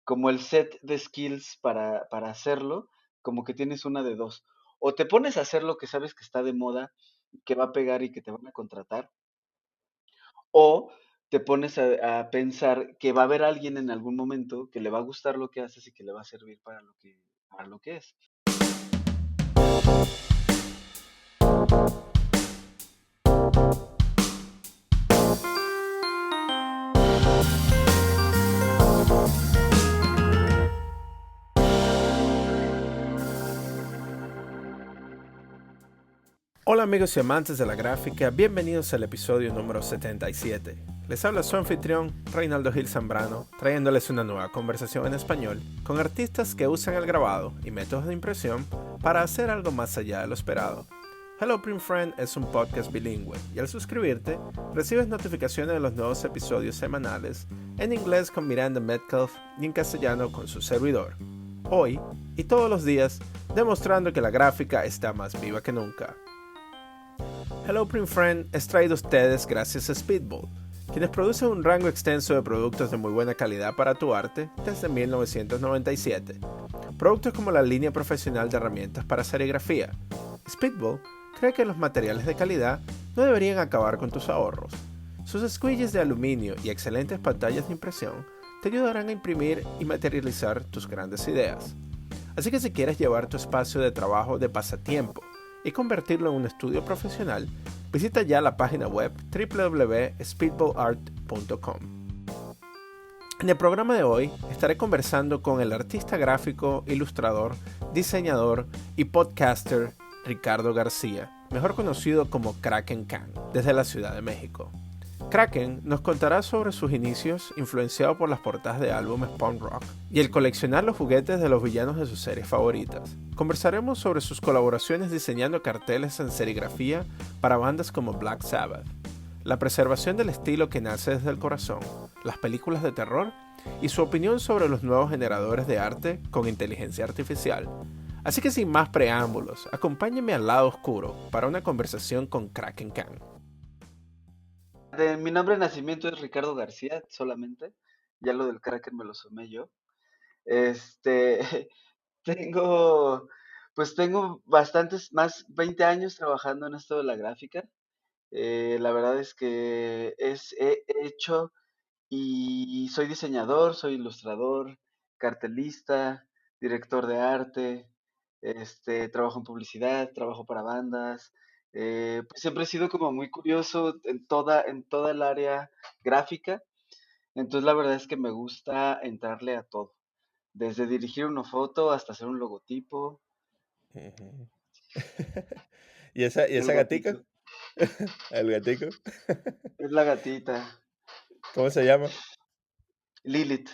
como el set de skills para hacerlo, como que tienes una de dos. O te pones a hacer lo que sabes que está de moda, que va a pegar y que te van a contratar, o te pones a pensar que va a haber alguien en algún momento que le va a gustar lo que haces y que le va a servir para lo que es. Hola amigos y amantes de la gráfica, bienvenidos al episodio número 77. Les habla su anfitrión, Reinaldo Gil Zambrano, trayéndoles una nueva conversación en español con artistas que usan el grabado y métodos de impresión para hacer algo más allá de lo esperado. Hello Print Friend es un podcast bilingüe y al suscribirte recibes notificaciones de los nuevos episodios semanales en inglés con Miranda Metcalf y en castellano con su servidor. Hoy y todos los días demostrando que la gráfica está más viva que nunca. Hello Print Friend es traído a ustedes gracias a Speedball, quienes producen un rango extenso de productos de muy buena calidad para tu arte desde 1997. Productos como la línea profesional de herramientas para serigrafía. Speedball cree que los materiales de calidad no deberían acabar con tus ahorros. Sus squeegees de aluminio y excelentes pantallas de impresión te ayudarán a imprimir y materializar tus grandes ideas. Así que si quieres llevar tu espacio de trabajo de pasatiempo y convertirlo en un estudio profesional, visita ya la página web www.speedballart.com. En el programa de hoy estaré conversando con el artista gráfico, ilustrador, diseñador y podcaster Ricardo García, mejor conocido como Kraken Khan, desde la Ciudad de México. Kraken nos contará sobre sus inicios influenciado por las portadas de álbumes punk rock y el coleccionar los juguetes de los villanos de sus series favoritas. Conversaremos sobre sus colaboraciones diseñando carteles en serigrafía para bandas como Black Sabbath, la preservación del estilo que nace desde el corazón, las películas de terror y su opinión sobre los nuevos generadores de arte con inteligencia artificial. Así que sin más preámbulos, acompáñenme al lado oscuro para una conversación con Kraken Khan. Mi nombre de nacimiento es Ricardo García, solamente. Ya lo del Kraken me lo sumé yo. Este, tengo, tengo bastantes, más 20 años trabajando en esto de la gráfica. La verdad es que he hecho y soy diseñador, soy ilustrador, cartelista, director de arte, trabajo en publicidad, trabajo para bandas. Pues siempre he sido como muy curioso en toda el área gráfica. Entonces la verdad es que me gusta entrarle a todo, desde dirigir una foto hasta hacer un logotipo, Ujú. ¿Y el esa gatica? gatito. ¿El gatico? Es la gatita, ¿Cómo se llama? Lilith.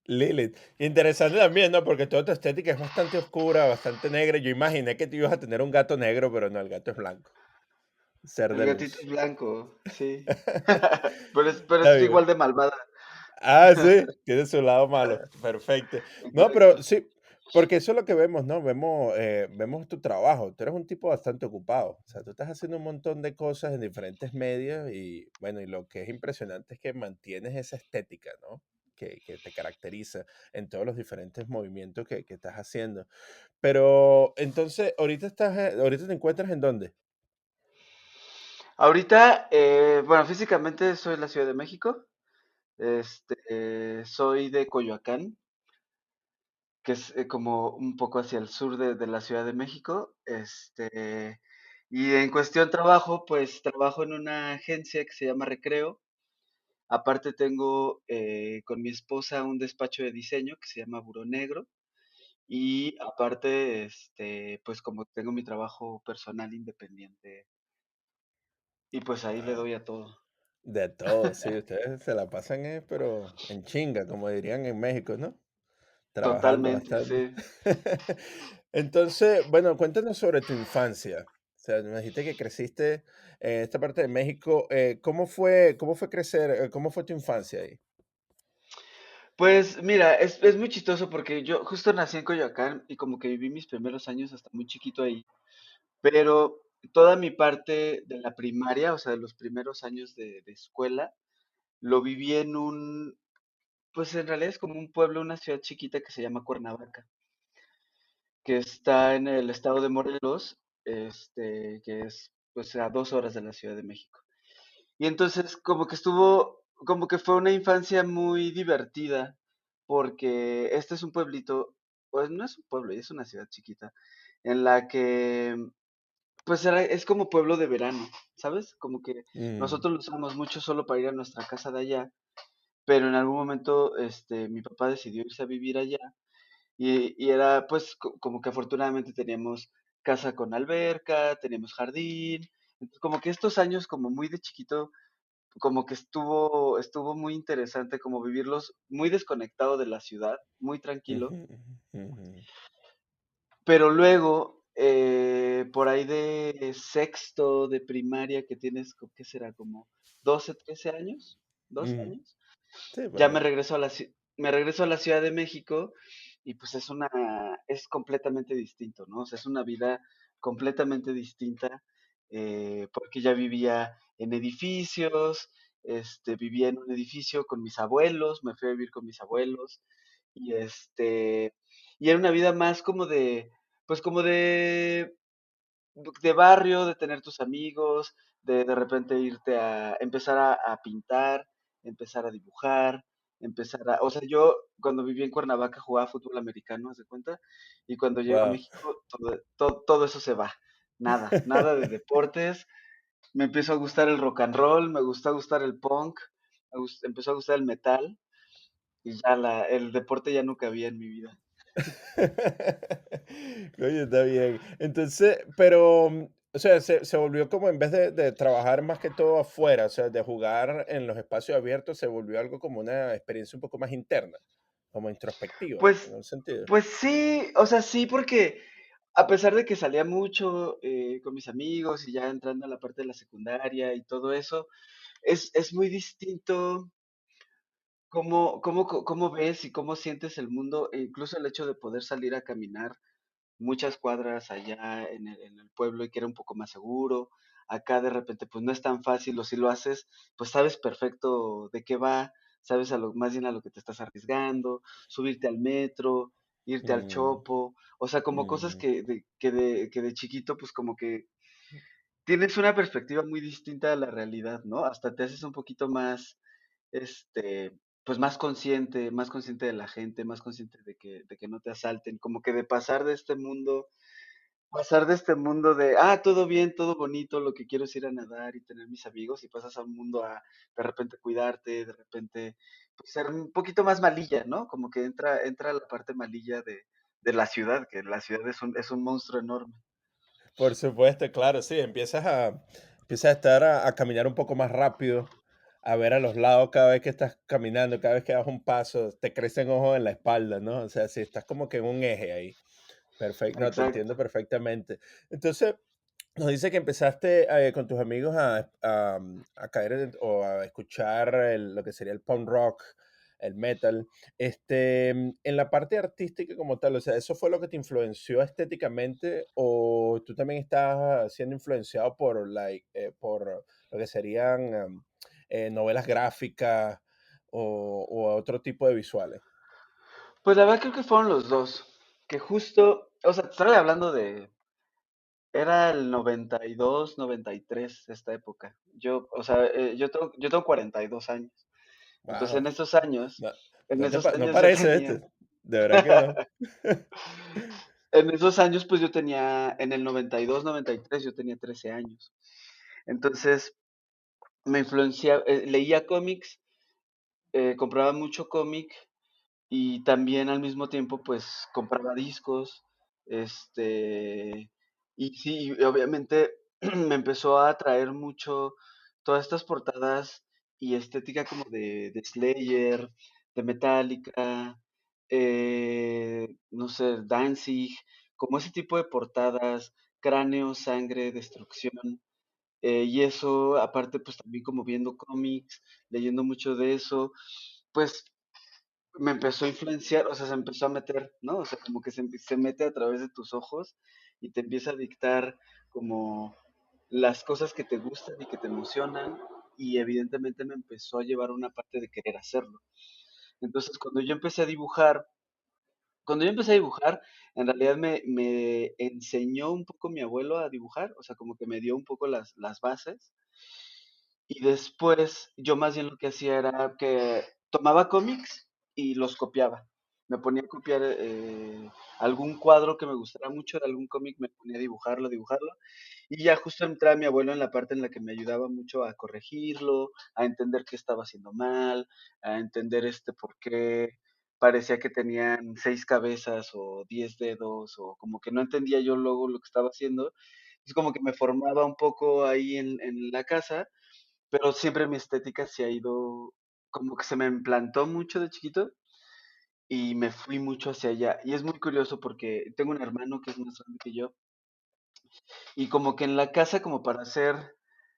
Lilith. Interesante también, ¿no? Porque toda tu estética es bastante oscura, bastante negra. Yo imaginé que tú ibas a tener un gato negro, pero no, el gato es blanco. Ser El de gatito es luz. blanco, sí. Pero Está es bien. igual de malvada. Ah, sí, tiene su lado malo. Perfecto. No, pero Exacto. sí, porque eso es lo que vemos, ¿no? Vemos tu trabajo. Tú eres un tipo bastante ocupado. O sea, tú estás haciendo un montón de cosas en diferentes medios y, bueno, y lo que es impresionante es que mantienes esa estética, ¿no? Que te caracteriza en todos los diferentes movimientos que estás haciendo. Pero entonces, ahorita te encuentras en dónde? Ahorita, bueno, físicamente soy de la Ciudad de México. Soy de Coyoacán, que es como un poco hacia el sur de la Ciudad de México. Y en cuestión trabajo, pues trabajo en una agencia que se llama Recreo. Aparte tengo con mi esposa un despacho de diseño que se llama Buró Negro. Y aparte, pues como tengo mi trabajo personal independiente, y pues ahí le Ah, doy a todo. de todo, sí, ustedes se la pasan, pero en chinga, como dirían en México, ¿no? Trabajando Totalmente, bastante. sí. Entonces, bueno, cuéntanos sobre tu infancia. O sea, me dijiste que creciste en esta parte de México. Cómo fue crecer? ¿Cómo fue tu infancia ahí? Pues mira, es muy chistoso porque yo justo nací en Coyoacán y como que viví mis primeros años hasta muy chiquito ahí, pero toda mi parte de la primaria, o sea, de los primeros años de escuela, lo viví pues en realidad es como un pueblo, una ciudad chiquita que se llama Cuernavaca, que está en el estado de Morelos, que es pues a 2 horas de la Ciudad de México. Y entonces como que como que fue una infancia muy divertida, porque este es un pueblito, pues no es un pueblo, es una ciudad chiquita, en la que pues es como pueblo de verano, ¿sabes? Como que Mm, nosotros lo usamos mucho solo para ir a nuestra casa de allá, pero en algún momento mi papá decidió irse a vivir allá y era pues como que afortunadamente teníamos casa con alberca, teníamos jardín, entonces, como que estos años como muy de chiquito, como que estuvo muy interesante como vivirlos muy desconectado de la ciudad, muy tranquilo, ujú, ujú, pero luego por ahí de sexto de primaria que tienes, ¿qué será? Como 12 13 años, 12 ujú. años. Sí, por Ya ahí. me regreso a la Ciudad de México y pues es completamente distinto, ¿no? O sea, es una vida completamente distinta, porque ya vivía en edificios, vivía en un edificio con mis abuelos, me fui a vivir con mis abuelos y y era una vida más como pues como de barrio, de tener tus amigos, de repente irte a empezar a pintar, empezar a dibujar, o sea, yo cuando viví en Cuernavaca jugaba fútbol americano, ¿haz de cuenta? Y cuando llego a Wow. México, todo eso se va. Nada de deportes. Me empezó a gustar el rock and roll, me gustó a gustar el punk, empezó a gustar el metal y ya el deporte ya no cabía en mi vida. Oye, está bien. Entonces, pero, o sea, se volvió como en vez de trabajar más que todo afuera, o sea, de jugar en los espacios abiertos, se volvió algo como una experiencia un poco más interna, como introspectiva, en Pues, un sentido. pues sí, o sea, sí, porque a pesar de que salía mucho con mis amigos y ya entrando a la parte de la secundaria y todo eso, es muy distinto cómo ves y cómo sientes el mundo, e incluso el hecho de poder salir a caminar muchas cuadras allá en el pueblo y que era un poco más seguro. Acá de repente pues no es tan fácil o si lo haces pues sabes perfecto de qué va, sabes más bien a lo que te estás arriesgando, subirte al metro, irte al Mm, Chopo, o sea, como cosas ujú. que de chiquito pues como que tienes una perspectiva muy distinta a la realidad, ¿no? Hasta te haces un poquito más, pues más consciente de la gente, más consciente de que no te asalten, como que de pasar de este mundo todo bien, todo bonito, lo que quiero es ir a nadar y tener mis amigos, y pasas a un mundo a de repente cuidarte, de repente pues, ser un poquito más malilla, ¿no? Como que entra la parte malilla de la ciudad, que la ciudad es un monstruo enorme. Por supuesto, claro, sí, empiezas a estar a caminar un poco más rápido, a ver a los lados cada vez que estás caminando, cada vez que das un paso, te crecen ojos en la espalda, ¿no? O sea, sí, estás como que en un eje ahí. Perfecto, no, te entiendo Exacto. perfectamente. Entonces, nos dice que empezaste con tus amigos a caer o a escuchar lo que sería el punk rock, el metal. En la parte artística como tal, o sea, ¿eso fue lo que te influenció estéticamente o tú también estás siendo influenciado por lo que serían novelas gráficas o otro tipo de visuales? Pues la verdad creo que fueron los dos, que justo, o sea, te estoy hablando era el 92, 93, esta época. O sea, yo tengo 42 años. Entonces Wow. En No, esos no años yo parece tenía, este. De verdad que no. en esos años pues en el 92, 93 yo tenía 13 años. Entonces me leía cómics, compraba mucho cómic y también al mismo tiempo pues compraba discos, y sí, y obviamente me empezó a atraer mucho todas estas portadas y estética como de Slayer, de Metallica, no sé, Danzig, como ese tipo de portadas, cráneo, sangre, destrucción. Y eso, aparte, pues también como viendo cómics, leyendo mucho de eso, pues me empezó a influenciar, o sea, se empezó a meter, ¿no? O sea, como que se mete a través de tus ojos y te empieza a dictar como las cosas que te gustan y que te emocionan, y evidentemente me empezó a llevar a una parte de querer hacerlo. Entonces, cuando yo empecé a dibujar, en realidad me enseñó un poco mi abuelo a dibujar, o sea, como que me dio un poco las bases. Y después yo más bien lo que hacía era que tomaba cómics y los copiaba. Me ponía a copiar algún cuadro que me gustara mucho de algún cómic, me ponía a dibujarlo. Y ya justo entraba mi abuelo en la parte en la que me ayudaba mucho a corregirlo, a entender qué estaba haciendo mal, a entender por qué parecía que tenían 6 cabezas o 10 dedos, o como que no entendía yo luego lo que estaba haciendo. Es como que me formaba un poco ahí en la casa, pero siempre mi estética se ha ido, como que se me implantó mucho de chiquito y me fui mucho hacia allá. Y es muy curioso porque tengo un hermano que es más grande que yo y como que en la casa, como para ser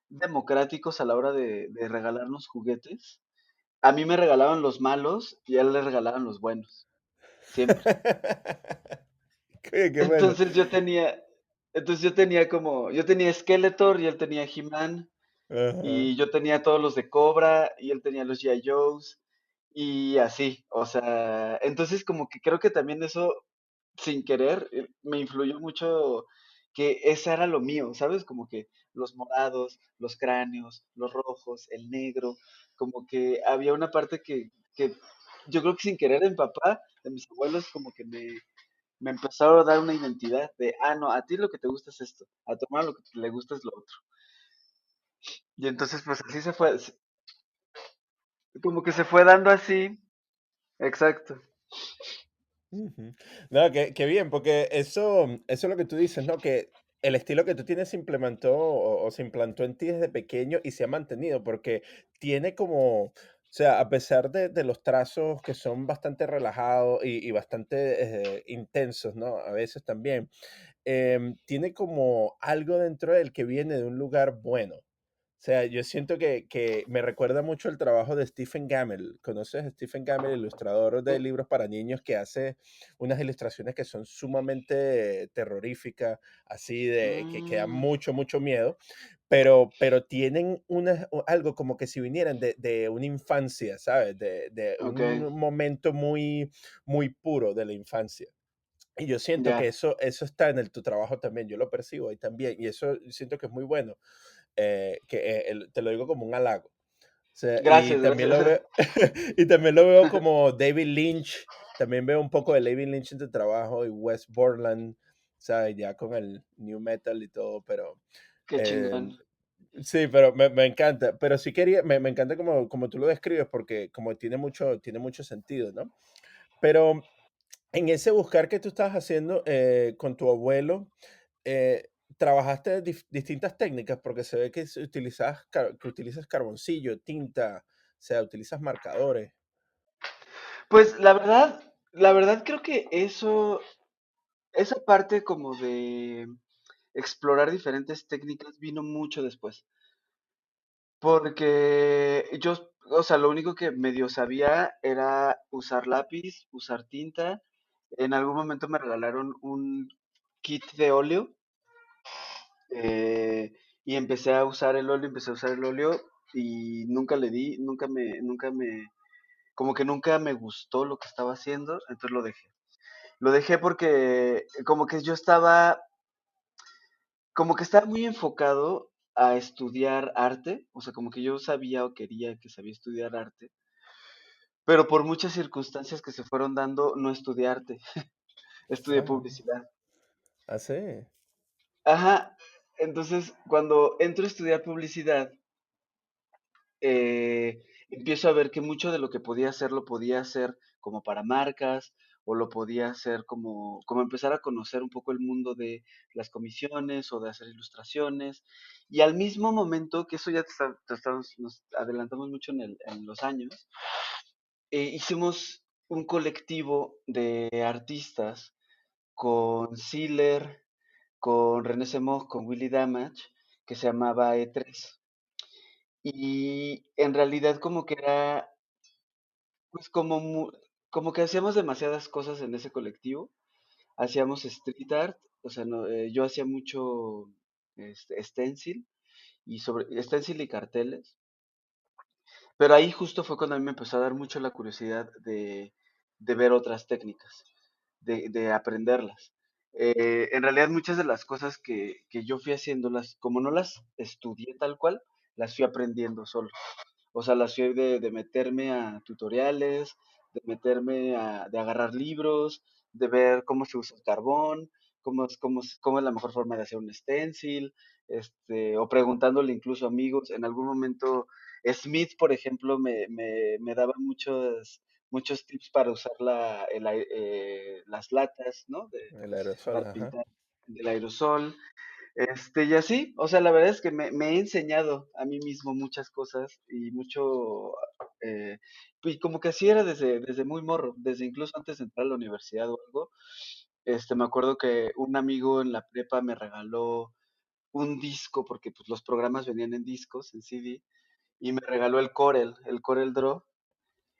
democráticos a la hora de regalarnos juguetes, a mí me regalaban los malos y a él le regalaban los buenos, siempre. Oye, qué bueno. Entonces yo tenía Skeletor y él tenía He-Man. Ajá. Y yo tenía todos los de Cobra y él tenía los G.I. Joes y así, o sea, entonces como que creo que también eso, sin querer, me influyó mucho que esa era lo mío, ¿sabes? Como que los morados, los cráneos, los rojos, el negro, como que había una parte que yo creo que sin querer en papá, de mis abuelos, como que me empezaron a dar una identidad de, no, a ti lo que te gusta es esto, a tu hermano lo que le gusta es lo otro. Y entonces pues así se fue, como que se fue dando así. Exacto. Ujú. No, qué bien, porque eso es lo que tú dices, ¿no? Que el estilo que tú tienes se implementó o se implantó en ti desde pequeño y se ha mantenido, porque tiene como, o sea, a pesar de los trazos que son bastante relajados y bastante intensos, ¿no? A veces también, tiene como algo dentro de él que viene de un lugar bueno. O sea, yo siento que me recuerda mucho el trabajo de Stephen Gammell. ¿Conoces a Stephen Gammell, ilustrador de Eh, libros para niños que hace unas ilustraciones que son sumamente terroríficas, así de que dan mm, mucho, mucho miedo, pero tienen algo como que si vinieran de una infancia, ¿sabes? De ok, un momento muy, muy puro de la infancia. Y yo siento que ya. eso está en tu trabajo también, yo lo percibo ahí también, y eso siento que es muy bueno, te lo digo como un halago. O sea, y Gracias, también lo gracias. veo, y también lo veo como David Lynch, también veo un poco de David Lynch en tu trabajo y Wes Borland, ¿sabes? Ya con el new metal y todo, pero Qué chingón. em, sí, pero me encanta, pero sí me encanta como tú lo describes porque como tiene mucho sentido, ¿no? Pero en ese buscar que tú estabas haciendo con tu abuelo, eh, trabajaste distintas técnicas porque se ve que utilizas carboncillo, tinta, o sea, utilizas marcadores. Pues la verdad creo que esa parte como de explorar diferentes técnicas vino mucho después. Porque yo, o sea, lo único que medio sabía era usar lápiz, usar tinta. En algún momento me regalaron un kit de óleo. Eh, y empecé a usar el óleo y como que nunca me gustó lo que estaba haciendo, entonces lo dejé. Lo dejé porque como que estaba muy enfocado a estudiar arte, o sea, como que yo sabía o quería que sabía estudiar arte, pero por muchas circunstancias que se fueron dando, no estudié arte, estudié Ah, publicidad. sí. Ajá, entonces cuando entro a estudiar publicidad, empiezo a ver que mucho de lo que podía hacer lo podía hacer como para marcas o lo podía hacer como empezar a conocer un poco el mundo de las comisiones o de hacer ilustraciones. Y al mismo momento, que eso ya nos adelantamos mucho en los años, hicimos un colectivo de artistas con Sealer, con René Semoj, con Willy Damage, que se llamaba E3. Y en realidad como que era, pues como que hacíamos demasiadas cosas en ese colectivo. Hacíamos street art, o sea, yo hacía mucho stencil y carteles. Pero ahí justo fue cuando a mí me empezó a dar mucho la curiosidad de ver otras técnicas, de aprenderlas. En realidad muchas de las cosas que yo fui haciéndolas, como no las estudié tal cual, las fui aprendiendo solo. O sea, las fui de meterme a tutoriales, de agarrar libros, de ver cómo se usa el carbón, cómo es la mejor forma de hacer un stencil, o preguntándole incluso a amigos. En algún momento, Smith, por ejemplo, me daba muchos tips para usar las latas, ¿no? El aerosol, Para ajá. pintar el aerosol. Y así, o sea, la verdad es que me he enseñado a mí mismo muchas cosas y eh, y como que así era desde muy morro, desde incluso antes de entrar a la universidad o algo. Me acuerdo que un amigo en la prepa me regaló un disco, porque pues los programas venían en discos, en CD, y me regaló el Corel Draw,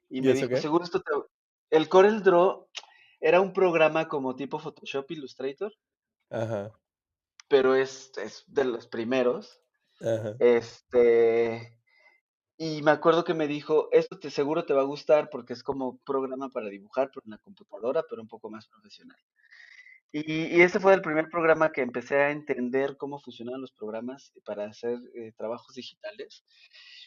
y ¿Y me eso dijo, qué? seguro El Corel Draw era un programa como tipo Photoshop Illustrator, Ajá, pero es de los primeros. ajá. Este, y me acuerdo que me dijo, esto seguro te va a gustar porque es como un programa para dibujar, pero en la computadora, pero un poco más profesional. Y ese fue el primer programa que empecé a entender cómo funcionaban los programas para hacer trabajos digitales.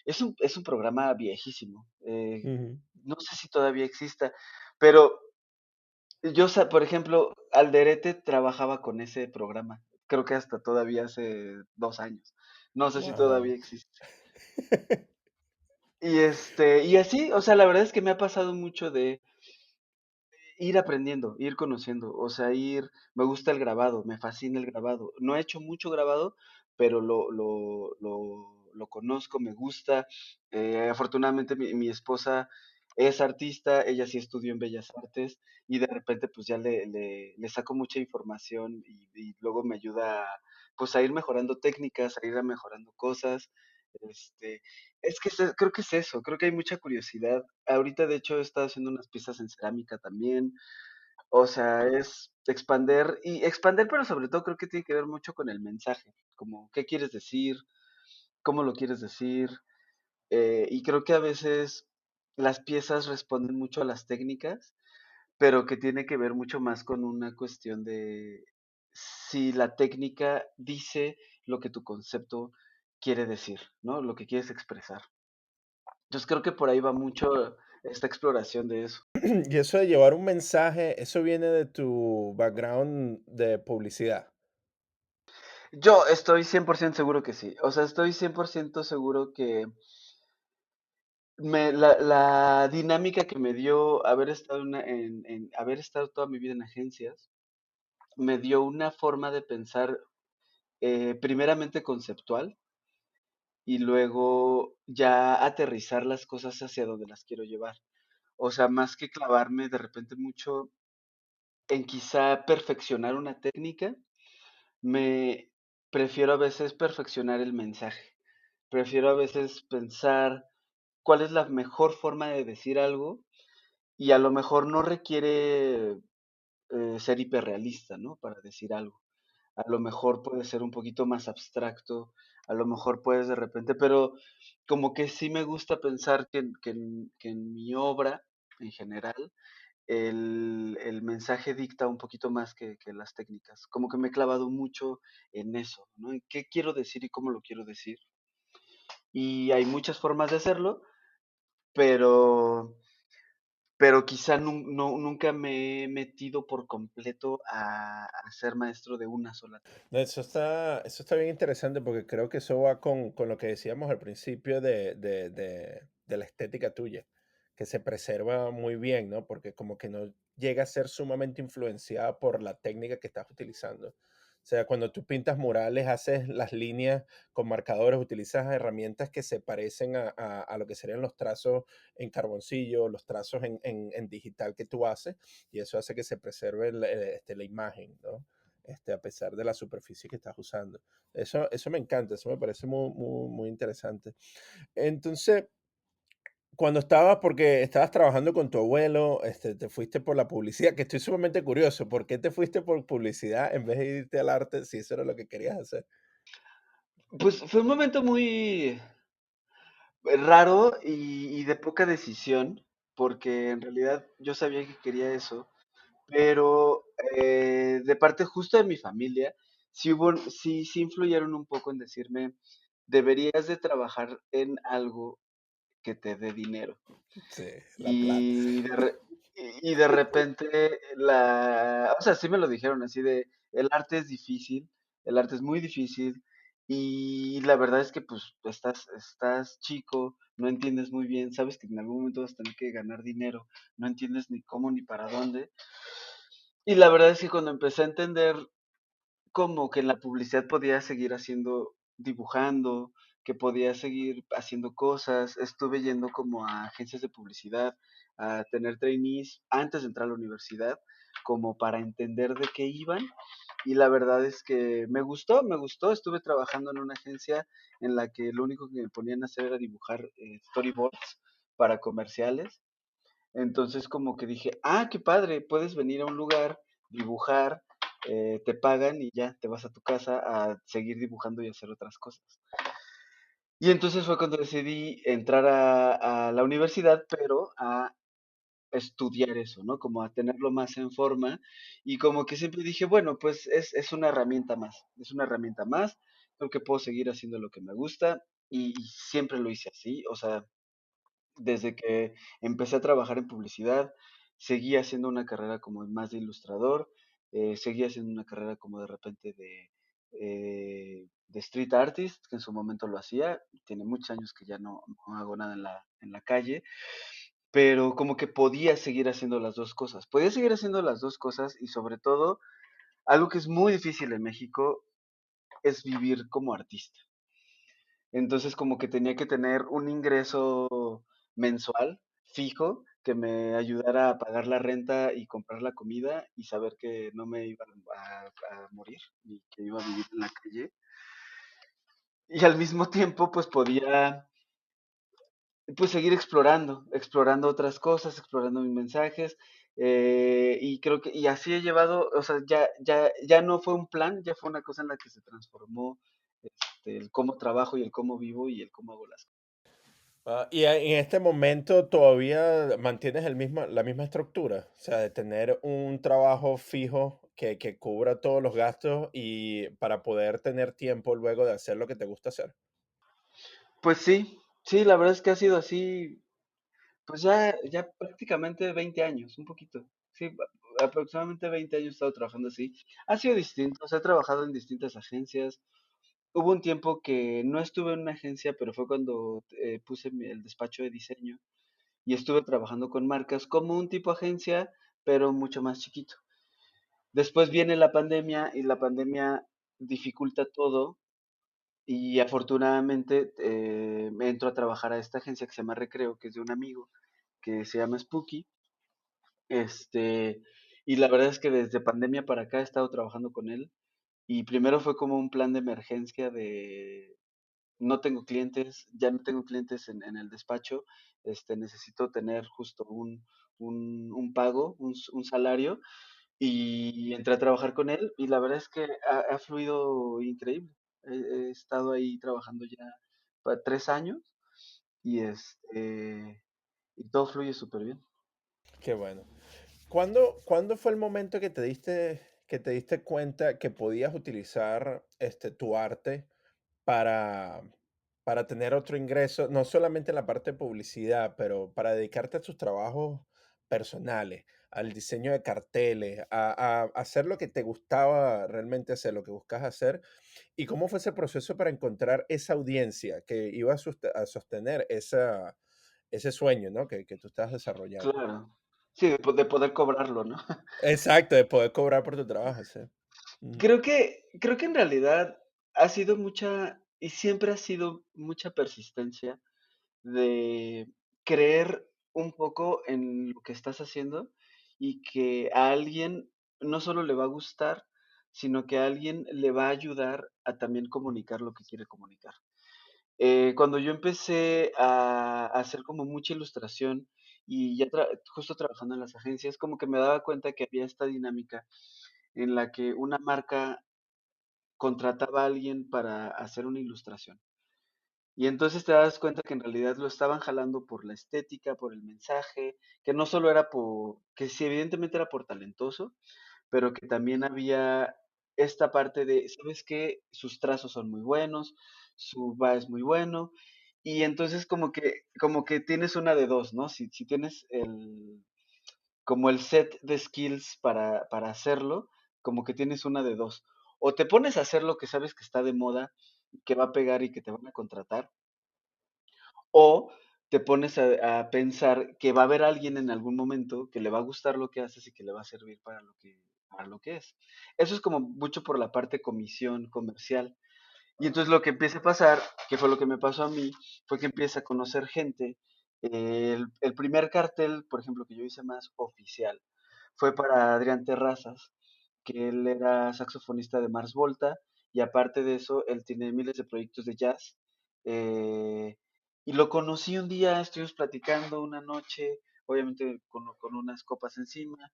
Es un programa viejísimo. Ujú. No sé si todavía exista, pero por ejemplo, Alderete trabajaba con ese programa. Creo que hasta todavía hace 2 años. No sé si todavía Wow. existe. Y así, o sea, la verdad es que me ha pasado mucho de ir aprendiendo, ir conociendo, o sea, me gusta el grabado, me fascina el grabado. No he hecho mucho grabado, pero lo conozco, me gusta. Afortunadamente mi esposa es artista, ella sí estudió en Bellas Artes y de repente pues ya le saco mucha información y luego me ayuda pues a ir mejorando técnicas, a ir mejorando cosas. Este, creo que es eso, creo que hay mucha curiosidad. Ahorita, de hecho, he estado haciendo unas piezas en cerámica también. O sea, es expander, pero sobre todo creo que tiene que ver mucho con el mensaje, como qué quieres decir, cómo lo quieres decir. Y creo que a veces las piezas responden mucho a las técnicas, pero que tiene que ver mucho más con una cuestión de si la técnica dice lo que tu concepto quiere decir, ¿no? Lo que quieres expresar. Entonces creo que por ahí va mucho esta exploración de eso. Y eso de llevar un mensaje, eso viene de tu background de publicidad. Yo estoy 100% seguro que sí. O sea, estoy 100% seguro que la dinámica que me dio haber estado haber estado toda mi vida en agencias, me dio una forma de pensar primeramente conceptual y luego ya aterrizar las cosas hacia donde las quiero llevar. O sea, más que clavarme de repente mucho en quizá perfeccionar una técnica, me prefiero a veces perfeccionar el mensaje. Prefiero a veces pensar cuál es la mejor forma de decir algo y a lo mejor no requiere ser hiperrealista, ¿no? Para decir algo. A lo mejor puede ser un poquito más abstracto, a lo mejor puedes de repente, pero como que sí me gusta pensar que en mi obra en general el mensaje dicta un poquito más que las técnicas. Como que me he clavado mucho en eso, ¿no? En qué quiero decir y cómo lo quiero decir. Y hay muchas formas de hacerlo, pero, pero quizá nunca me he metido por completo a ser maestro de una sola técnica. No, eso está bien interesante porque creo que eso va con lo que decíamos al principio de la estética tuya, que se preserva muy bien, ¿no? Porque como que no llega a ser sumamente influenciada por la técnica que estás utilizando. O sea, cuando tú pintas murales, haces las líneas con marcadores, utilizas herramientas que se parecen a lo que serían los trazos en carboncillo, los trazos en digital que tú haces, y eso hace que se preserve la imagen, ¿no? A pesar de la superficie que estás usando. Eso me encanta, eso me parece muy, muy, muy interesante. Entonces, cuando estabas, porque estabas trabajando con tu abuelo, te fuiste por la publicidad, que estoy sumamente curioso, ¿por qué te fuiste por publicidad en vez de irte al arte si eso era lo que querías hacer? Pues fue un momento muy, raro y de poca decisión, porque en realidad yo sabía que quería eso, pero de parte justo de mi familia, sí influyeron un poco en decirme, deberías de trabajar en algo que te dé dinero. Sí, la plata. Y de repente, o sea, sí me lo dijeron así de, el arte es difícil, el arte es muy difícil, y la verdad es que pues estás chico, no entiendes muy bien, sabes que en algún momento vas a tener que ganar dinero, no entiendes ni cómo ni para dónde. Y la verdad es que cuando empecé a entender como que en la publicidad podía seguir haciendo, dibujando, que podía seguir haciendo cosas. Estuve yendo como a agencias de publicidad, a tener trainees antes de entrar a la universidad, como para entender de qué iban. Y la verdad es que me gustó. Estuve trabajando en una agencia en la que lo único que me ponían a hacer era dibujar storyboards para comerciales. Entonces como que dije, ah, qué padre, puedes venir a un lugar, dibujar, te pagan y ya te vas a tu casa a seguir dibujando y hacer otras cosas. Y entonces fue cuando decidí entrar a la universidad, pero a estudiar eso, ¿no? Como a tenerlo más en forma y como que siempre dije, bueno, pues es una herramienta más, es una herramienta más, creo que puedo seguir haciendo lo que me gusta y siempre lo hice así, o sea, desde que empecé a trabajar en publicidad, seguí haciendo una carrera como más de ilustrador, seguí haciendo una carrera como de repente de street artist, que en su momento lo hacía, tiene muchos años que ya no hago nada en la calle, pero como que podía seguir haciendo las dos cosas, podía seguir haciendo las dos cosas y sobre todo, algo que es muy difícil en México es vivir como artista. Entonces como que tenía que tener un ingreso mensual fijo que me ayudara a pagar la renta y comprar la comida y saber que no me iba a morir y que iba a vivir en la calle. Y al mismo tiempo pues podía pues seguir explorando otras cosas, explorando mis mensajes. Y creo que, y así he llevado, o sea, ya no fue un plan, ya fue una cosa en la que se transformó el cómo trabajo y el cómo vivo y el cómo hago las cosas. Y en este momento todavía mantienes la misma estructura, o sea, de tener un trabajo fijo que cubra todos los gastos y para poder tener tiempo luego de hacer lo que te gusta hacer. Pues sí, sí, la verdad es que ha sido así, pues ya prácticamente 20 años, un poquito. Sí, aproximadamente 20 años he estado trabajando así. Ha sido distinto, o sea, he trabajado en distintas agencias. Hubo un tiempo que no estuve en una agencia, pero fue cuando puse el despacho de diseño y estuve trabajando con marcas como un tipo agencia, pero mucho más chiquito. Después viene la pandemia y la pandemia dificulta todo y afortunadamente me entro a trabajar a esta agencia que se llama Recreo, que es de un amigo que se llama Spooky. Este, y la verdad es que desde pandemia para acá he estado trabajando con él. Y primero fue como un plan de emergencia de no tengo clientes, ya no tengo clientes en el despacho, necesito tener justo un pago, un salario. Y entré a trabajar con él y la verdad es que ha fluido increíble. He estado ahí trabajando ya para 3 años y y todo fluye súper bien. Qué bueno. ¿Cuándo fue el momento que te diste cuenta que podías utilizar tu arte para, para tener otro ingreso, no solamente en la parte de publicidad, pero para dedicarte a tus trabajos personales, al diseño de carteles, a hacer lo que te gustaba realmente hacer, lo que buscas hacer? ¿Y cómo fue ese proceso para encontrar esa audiencia que iba a sostener ese sueño, ¿no? Que tú estás desarrollando? Claro. Sí, de poder cobrarlo, ¿no? Exacto, de poder cobrar por tu trabajo, sí. Ujú. Creo que en realidad ha sido mucha, y siempre ha sido mucha persistencia de creer un poco en lo que estás haciendo y que a alguien no solo le va a gustar, sino que a alguien le va a ayudar a también comunicar lo que quiere comunicar. Cuando yo empecé a hacer como mucha ilustración y ya justo trabajando en las agencias, como que me daba cuenta que había esta dinámica en la que una marca contrataba a alguien para hacer una ilustración. Y entonces te das cuenta que en realidad lo estaban jalando por la estética, por el mensaje, que no solo era por, que sí evidentemente era por talentoso, pero que también había esta parte de, ¿sabes qué? Sus trazos son muy buenos, su va es muy bueno, y entonces como que tienes una de dos, ¿no? Si tienes como el set de skills para hacerlo, como que tienes una de dos. O te pones a hacer lo que sabes que está de moda, que va a pegar y que te van a contratar, o te pones a pensar que va a haber alguien en algún momento que le va a gustar lo que haces y que le va a servir para lo que es. Eso es como mucho por la parte comisión comercial. Y entonces lo que empieza a pasar, que fue lo que me pasó a mí, fue que empieza a conocer gente. El primer cartel, por ejemplo, que yo hice más oficial, fue para Adrián Terrazas, que él era saxofonista de Mars Volta, y aparte de eso, él tiene miles de proyectos de jazz. eh, y lo conocí un día, estuvimos platicando una noche, obviamente con unas copas encima,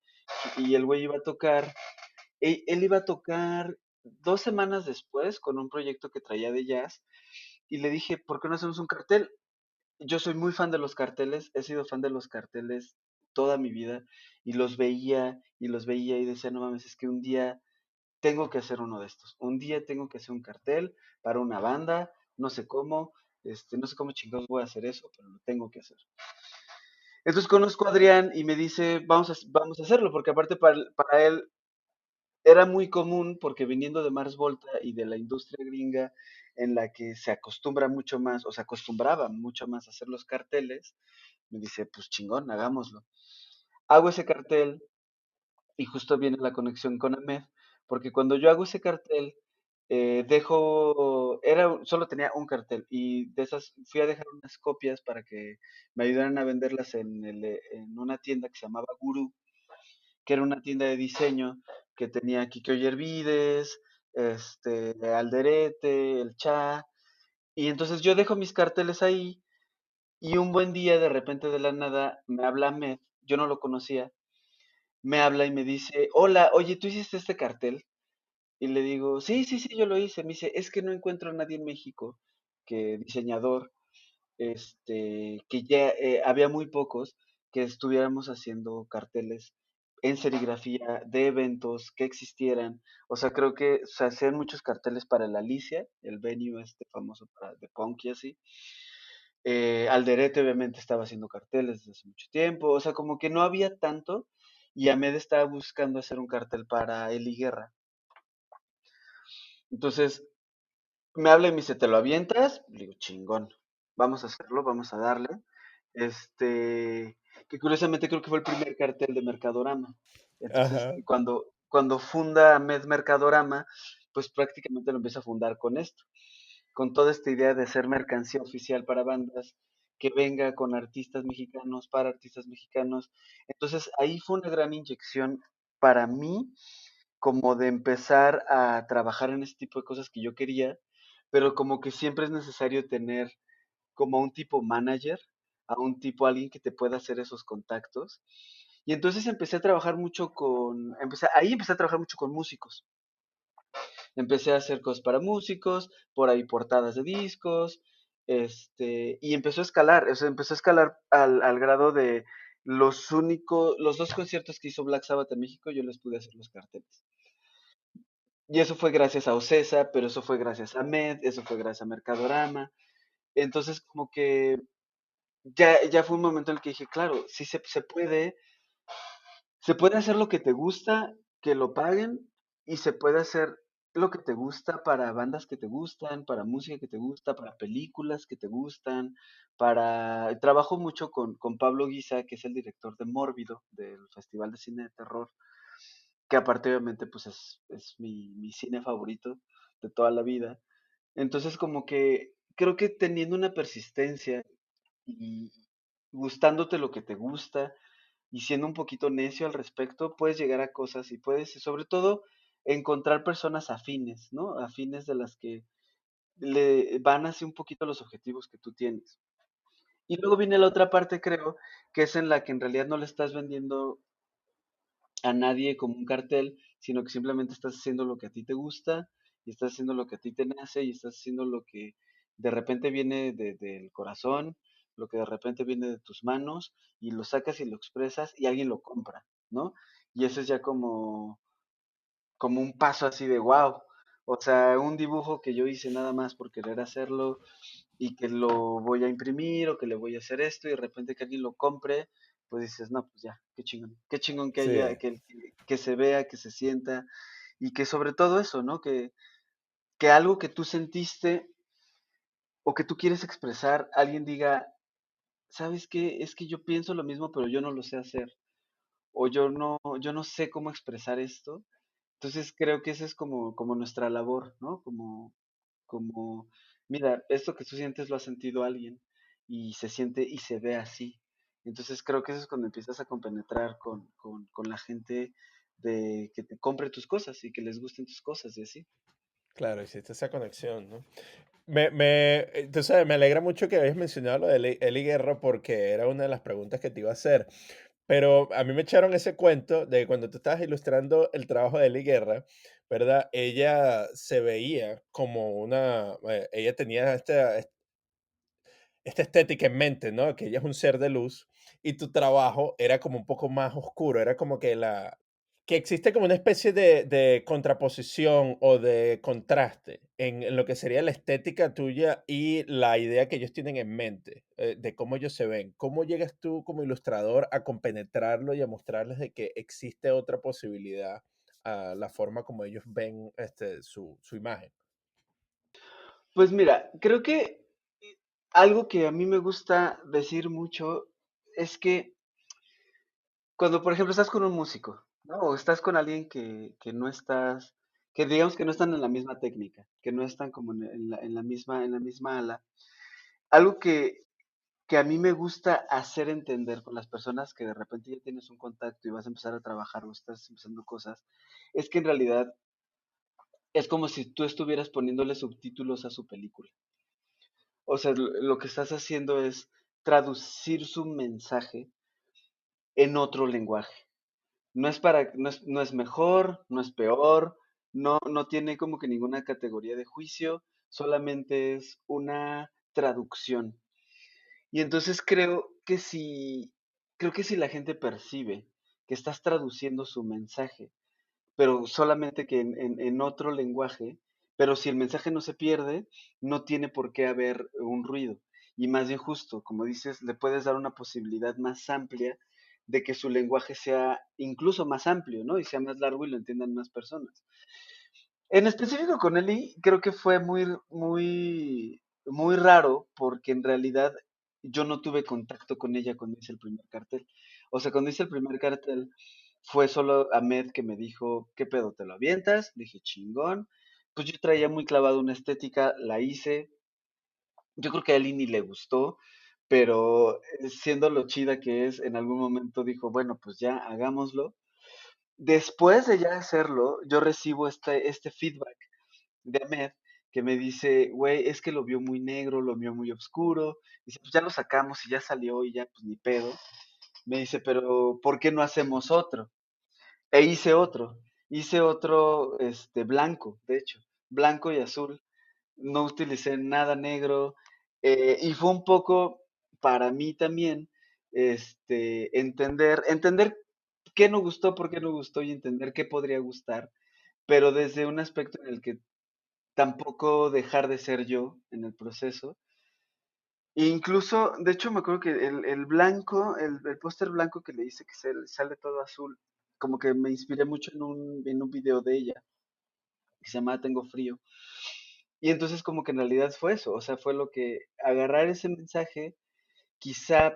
y el güey iba a tocar, él iba a tocar 2 semanas después con un proyecto que traía de jazz, y le dije, ¿por qué no hacemos un cartel? Yo soy muy fan de los carteles, he sido fan de los carteles toda mi vida y los veía y decía, no mames, es que un día tengo que hacer uno de estos. Un día tengo que hacer un cartel para una banda, no sé cómo, no sé cómo chingados voy a hacer eso, pero lo tengo que hacer. Entonces conozco a Adrián y me dice, vamos a hacerlo, porque aparte para él era muy común, porque viniendo de Mars Volta y de la industria gringa, en la que se acostumbra mucho más, o se acostumbraba mucho más a hacer los carteles, me dice, pues chingón, hagámoslo. Hago ese cartel y justo viene la conexión con Ahmed, porque cuando yo hago ese cartel, solo tenía un cartel y de esas fui a dejar unas copias para que me ayudaran a venderlas en una tienda que se llamaba Guru, que era una tienda de diseño que tenía Kike Yervides, Alderete, el Cha, y entonces yo dejo mis carteles ahí y un buen día de repente de la nada me habla Ahmed, yo no lo conocía, me habla y me dice, hola, oye, ¿tú hiciste este cartel? Y le digo, sí, sí, sí, yo lo hice. Me dice, es que no encuentro a nadie en México que diseñador, que ya había muy pocos que estuviéramos haciendo carteles en serigrafía de eventos que existieran. O sea, creo que se hacían muchos carteles para el Alicia, el venue famoso para de punk y así. Alderete obviamente estaba haciendo carteles desde hace mucho tiempo, o sea, como que no había tanto y Ahmed estaba buscando hacer un cartel para Eli Guerra. Entonces me habla y me dice, ¿te lo avientas? Le digo, chingón, vamos a hacerlo, vamos a darle. Este, que curiosamente creo que fue el primer cartel de Mercadorama. Entonces, Ajá. cuando funda Ahmed Mercadorama, pues prácticamente lo empieza a fundar con esto, con toda esta idea de ser mercancía oficial para bandas, que venga con artistas mexicanos, para artistas mexicanos. Entonces ahí fue una gran inyección para mí, como de empezar a trabajar en este tipo de cosas que yo quería, pero como que siempre es necesario tener como a un tipo manager, a un tipo, alguien que te pueda hacer esos contactos. Y entonces ahí empecé a trabajar mucho con músicos. Empecé a hacer cosas para músicos, por ahí portadas de discos, y empezó a escalar, o sea, empezó a escalar al grado de los dos conciertos que hizo Black Sabbath en México, yo les pude hacer los carteles. Y eso fue gracias a Ocesa, pero eso fue gracias a Med, eso fue gracias a Mercadorama. Entonces, como que ya fue un momento en el que dije, claro, sí se puede hacer lo que te gusta, que lo paguen, y se puede hacer lo que te gusta para bandas que te gustan, para música que te gusta, para películas que te gustan, Trabajo mucho con Pablo Guisa, que es el director de Mórbido, del Festival de Cine de Terror, que aparte obviamente pues es mi cine favorito de toda la vida. Entonces como que creo que teniendo una persistencia y gustándote lo que te gusta y siendo un poquito necio al respecto, puedes llegar a cosas y puedes, sobre todo, encontrar personas afines, ¿no? Afines de las que le van hacia un poquito los objetivos que tú tienes. Y luego viene la otra parte, creo, que es en la que en realidad no le estás vendiendo a nadie como un cartel, sino que simplemente estás haciendo lo que a ti te gusta y estás haciendo lo que a ti te nace y estás haciendo de repente viene del corazón, lo que de repente viene de tus manos, y lo sacas y lo expresas y alguien lo compra, ¿no? Y eso es ya como un paso así de wow. O sea, un dibujo que yo hice nada más por querer hacerlo y que lo voy a imprimir o que le voy a hacer esto y de repente que alguien lo compre, pues dices, no, pues ya, qué chingón que haya, Sí, que se vea, que se sienta y que sobre todo eso, ¿no? Que algo que tú sentiste o que tú quieres expresar, alguien diga, ¿sabes qué? Es que yo pienso lo mismo, pero yo no lo sé hacer o yo no sé cómo expresar esto. Entonces creo que esa es como nuestra labor, ¿no? Como, mira, esto que tú sientes lo ha sentido alguien y se siente y se ve así. Entonces creo que eso es cuando empiezas a compenetrar con la gente de que te compre tus cosas y que les gusten tus cosas y así. claro, hiciste esa conexión, ¿no? Entonces, me alegra mucho que hayas mencionado lo de Eli Guerra porque era una de las preguntas que te iba a hacer. Pero a mí me echaron ese cuento de cuando tú estabas ilustrando el trabajo de Eli Guerra, ¿verdad? Ella se veía como ella tenía esta estética en mente, ¿no? Que ella es un ser de luz y tu trabajo era como un poco más oscuro, era como que existe como una especie de contraposición o de contraste en lo que sería la estética tuya y la idea que ellos tienen en mente, de cómo ellos se ven. ¿Cómo llegas tú como ilustrador a compenetrarlo y a mostrarles de que existe otra posibilidad a la forma como ellos ven su imagen? Pues mira, creo que algo que a mí me gusta decir mucho es que cuando, por ejemplo, estás con un músico, ¿no? O estás con alguien que no estás, que digamos que no están en la misma técnica, que no están como en la misma ala. Algo que a mí me gusta hacer entender con las personas que de repente ya tienes un contacto y vas a empezar a trabajar o estás empezando cosas, es que en realidad es como si tú estuvieras poniéndole subtítulos a su película. O sea, lo que estás haciendo es traducir su mensaje en otro lenguaje. No es mejor, no es peor, no tiene como que ninguna categoría de juicio, solamente es una traducción. Y entonces creo que si la gente percibe que estás traduciendo su mensaje, pero solamente que en otro lenguaje, pero si el mensaje no se pierde, no tiene por qué haber un ruido. Y más bien justo, como dices, le puedes dar una posibilidad más amplia de que su lenguaje sea incluso más amplio, ¿no? Y sea más largo y lo entiendan más personas. En específico con Eli, creo que fue muy raro porque en realidad yo no tuve contacto con ella cuando hice el primer cartel. O sea, cuando hice el primer cartel fue solo Ahmed que me dijo, ¿qué pedo, te lo avientas? Le dije, chingón. Pues yo traía muy clavado una estética, la hice. Yo creo que a Eli ni le gustó, pero siendo lo chida que es, en algún momento dijo, bueno, pues ya hagámoslo. Después de ya hacerlo, yo recibo este feedback de Ahmed que me dice, güey, es que lo vio muy negro, lo vio muy oscuro. Dice, pues ya lo sacamos y ya salió y ya, pues ni pedo. Me dice, pero ¿por qué no hacemos otro? E hice otro, blanco, de hecho, blanco y azul. No utilicé nada negro y fue un poco para mí también, entender qué no gustó, por qué no gustó y entender qué podría gustar, pero desde un aspecto en el que tampoco dejar de ser yo en el proceso. E incluso, de hecho, me acuerdo que el blanco, el póster blanco que le hice que sale todo azul, como que me inspiré mucho en un video de ella, que se llama Tengo frío. Y entonces como que en realidad fue eso, o sea, fue lo que agarrar ese mensaje, quizá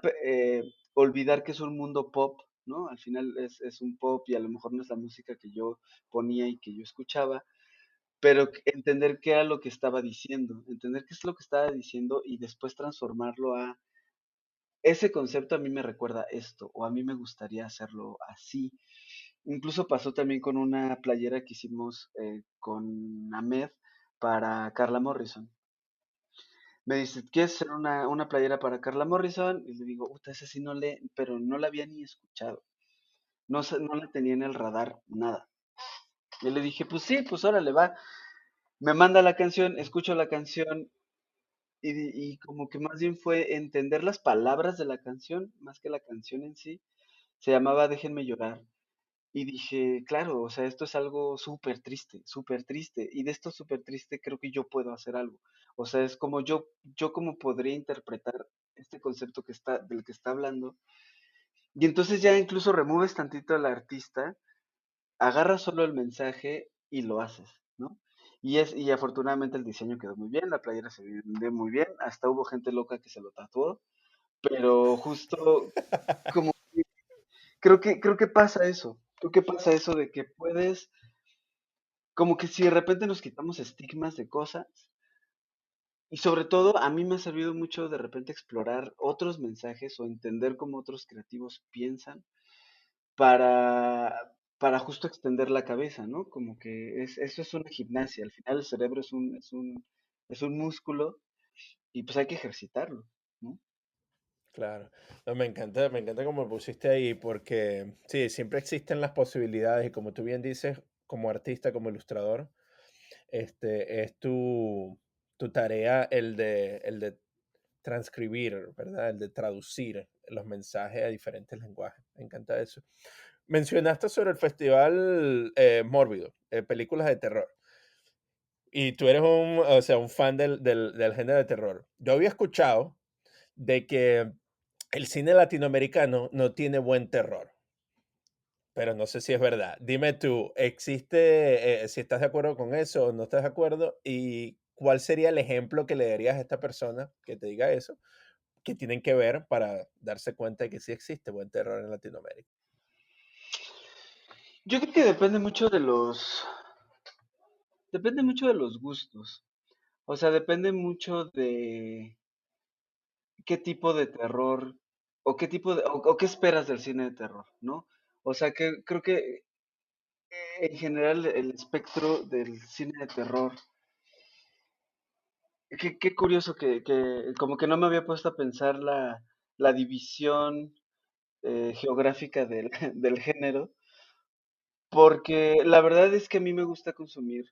olvidar que es un mundo pop, ¿no? Al final es un pop y a lo mejor no es la música que yo ponía y que yo escuchaba, pero entender qué era lo que estaba diciendo, entender qué es lo que estaba diciendo y después transformarlo a ese concepto a mí me recuerda esto, o a mí me gustaría hacerlo así. Incluso pasó también con una playera que hicimos con Ahmed para Carla Morrison. Me dice, ¿quieres hacer una playera para Carla Morrison? Y le digo, puta, esa sí pero no la había ni escuchado. No la tenía en el radar, nada. Y le dije, pues sí, pues órale, va. Me manda la canción, escucho la canción y como que más bien fue entender las palabras de la canción, más que la canción en sí. Se llamaba Déjenme llorar. Y dije, claro, o sea, esto es algo súper triste, y de esto súper triste creo que yo puedo hacer algo. O sea, es como yo como podría interpretar este concepto del que está hablando, y entonces ya incluso removes tantito al artista, agarras solo el mensaje y lo haces, ¿no? Y afortunadamente el diseño quedó muy bien, la playera se vendió muy bien, hasta hubo gente loca que se lo tatuó, pero justo como creo que pasa eso. Creo que pasa eso de que puedes, como que si de repente nos quitamos estigmas de cosas, y sobre todo a mí me ha servido mucho de repente explorar otros mensajes o entender cómo otros creativos piensan para justo extender la cabeza, ¿no? Como que eso es una gimnasia. Al final el cerebro es un músculo y pues hay que ejercitarlo, ¿no? Claro. No, me encanta cómo lo pusiste ahí, porque sí, siempre existen las posibilidades y como tú bien dices, como artista, como ilustrador, es tu tarea el de transcribir, ¿verdad? El de traducir los mensajes a diferentes lenguajes. Me encanta eso. Mencionaste sobre el festival Mórbido, películas de terror. Y tú eres o sea, un fan del género de terror. Yo había escuchado de que el cine latinoamericano no tiene buen terror, pero no sé si es verdad. Dime tú, ¿existe, si estás de acuerdo con eso o no estás de acuerdo? ¿Y cuál sería el ejemplo que le darías a esta persona que te diga eso, que tienen que ver para darse cuenta de que sí existe buen terror en Latinoamérica? Yo creo que depende mucho de los gustos. O sea, depende mucho de qué tipo de terror o qué tipo o qué esperas del cine de terror, ¿no? O sea, que creo que en general el espectro del cine de terror, qué curioso que como que no me había puesto a pensar la división geográfica del, del género, porque la verdad es que a mí me gusta consumir